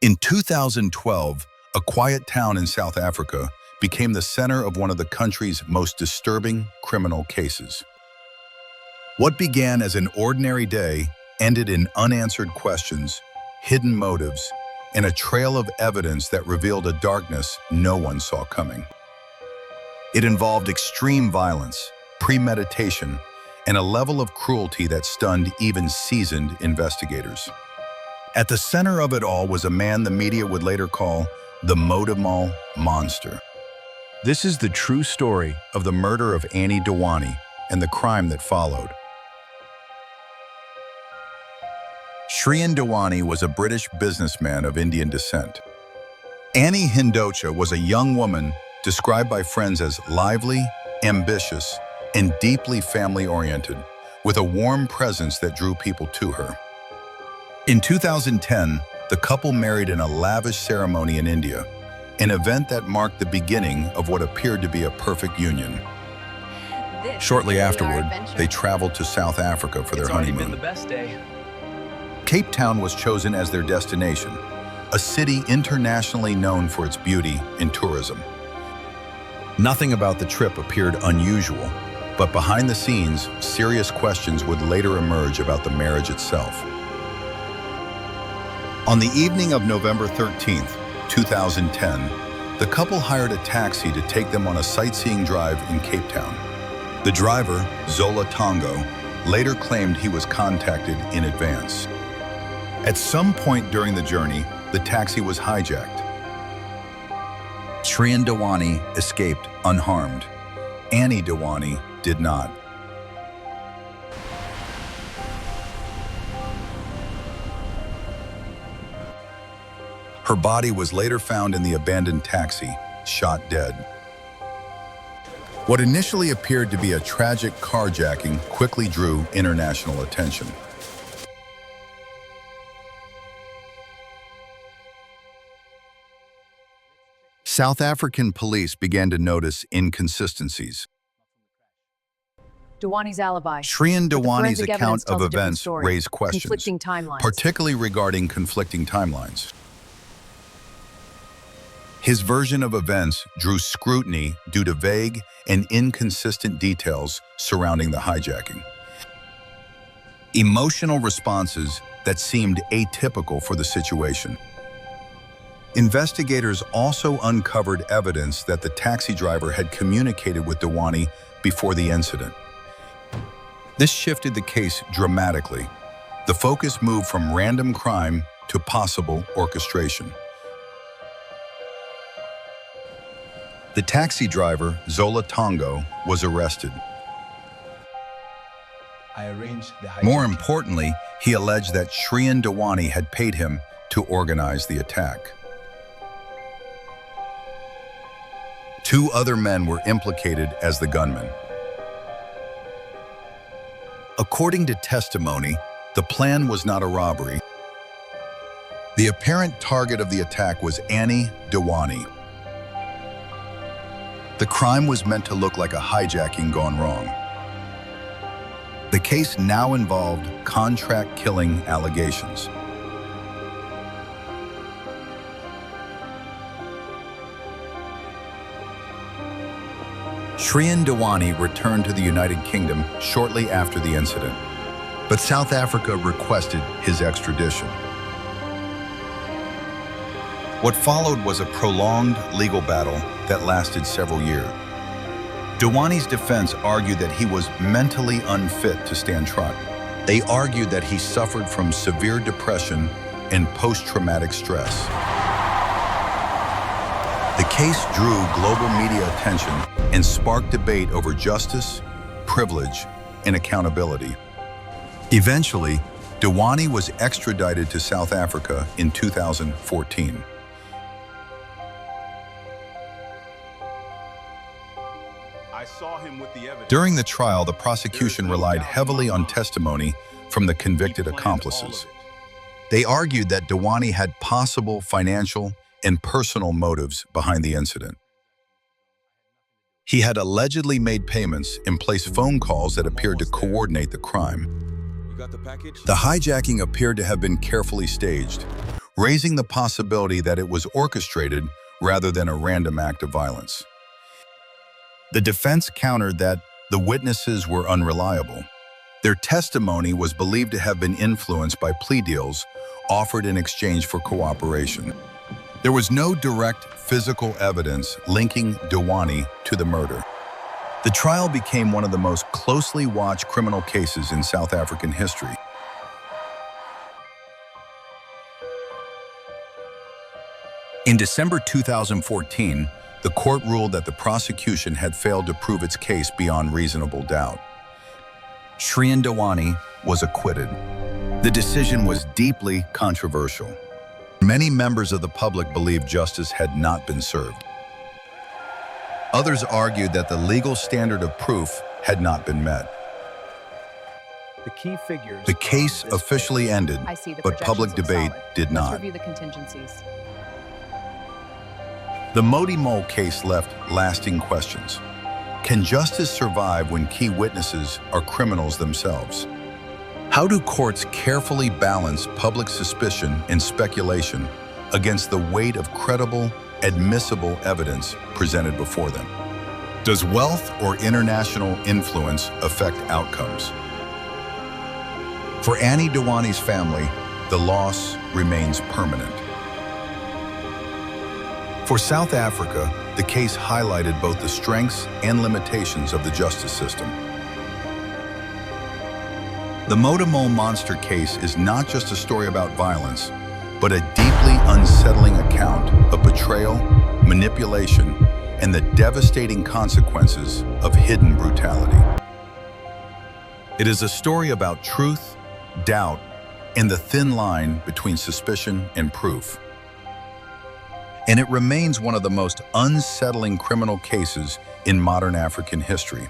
In 2012, a quiet town in South Africa became the center of one of the country's most disturbing criminal cases. What began as an ordinary day ended in unanswered questions, hidden motives, and a trail of evidence that revealed a darkness no one saw coming. It involved extreme violence, premeditation, and a level of cruelty that stunned even seasoned investigators. At the center of it all was a man the media would later call the Modimolle Monster. This is the true story of the murder of Anni Dewani and the crime that followed. Shrien Dewani was a British businessman of Indian descent. Anni Dewani was a young woman described by friends as lively, ambitious, and deeply family-oriented, with a warm presence that drew people to her. In 2010, the couple married in a lavish ceremony in India, an event that marked the beginning of what appeared to be a perfect union. Shortly afterward, they traveled to South Africa for their honeymoon. The best day. Cape Town was chosen as their destination, a city internationally known for its beauty and tourism. Nothing about the trip appeared unusual, but behind the scenes, serious questions would later emerge about the marriage itself. On the evening of November 13th, 2010, the couple hired a taxi to take them on a sightseeing drive in Cape Town. The driver, Zola Tongo, later claimed he was contacted in advance. At some point during the journey, the taxi was hijacked. Shrien Dewani escaped unharmed. Anni Dewani did not. Her body was later found in the abandoned taxi, shot dead. What initially appeared to be a tragic carjacking quickly drew international attention. South African police began to notice inconsistencies. Dewani's alibi. Shrien Dewani's forensic account evidence tells of a different events story. raised questions, Conflicting timelines. particularly regarding conflicting timelines. His version of events drew scrutiny due to vague and inconsistent details surrounding the hijacking. Emotional responses that seemed atypical for the situation. Investigators also uncovered evidence that the taxi driver had communicated with Dewani before the incident. This shifted the case dramatically. The focus moved from random crime to possible orchestration. The taxi driver, Zola Tongo, was arrested. More importantly, he alleged that Shrien Dewani had paid him to organize the attack. 2 other men were implicated as the gunmen. According to testimony, the plan was not a robbery. The apparent target of the attack was Anni Dewani. The crime was meant to look like a hijacking gone wrong. The case now involved contract killing allegations. Shrien Dewani returned to the United Kingdom shortly after the incident, but South Africa requested his extradition. What followed was a prolonged legal battle that lasted several years. Dewani's defense argued that he was mentally unfit to stand trial. They argued that he suffered from severe depression and post-traumatic stress. The case drew global media attention and sparked debate over justice, privilege, and accountability. Eventually, Dewani was extradited to South Africa in 2014. During the trial, the prosecution relied heavily on testimony from the convicted accomplices. They argued that Dewani had possible financial and personal motives behind the incident. He had allegedly made payments and placed phone calls that appeared to coordinate the crime. The hijacking appeared to have been carefully staged, raising the possibility that it was orchestrated rather than a random act of violence. The defense countered that the witnesses were unreliable. Their testimony was believed to have been influenced by plea deals offered in exchange for cooperation. There was no direct physical evidence linking Dewani to the murder. The trial became one of the most closely watched criminal cases in South African history. In December 2014, the court ruled that the prosecution had failed to prove its case beyond reasonable doubt. Shrien Dewani was acquitted. The decision was deeply controversial. Many members of the public believed justice had not been served. Others argued that the legal standard of proof had not been met. The key figures. The case officially ended, but public debate did not. Let's review the contingencies. The Modimolle case left lasting questions. Can justice survive when key witnesses are criminals themselves? How do courts carefully balance public suspicion and speculation against the weight of credible, admissible evidence presented before them? Does wealth or international influence affect outcomes? For Anni Dewani's family, the loss remains permanent. For South Africa, the case highlighted both the strengths and limitations of the justice system. The Modimolle Monster case is not just a story about violence, but a deeply unsettling account of betrayal, manipulation, and the devastating consequences of hidden brutality. It is a story about truth, doubt, and the thin line between suspicion and proof. And it remains one of the most unsettling criminal cases in modern African history.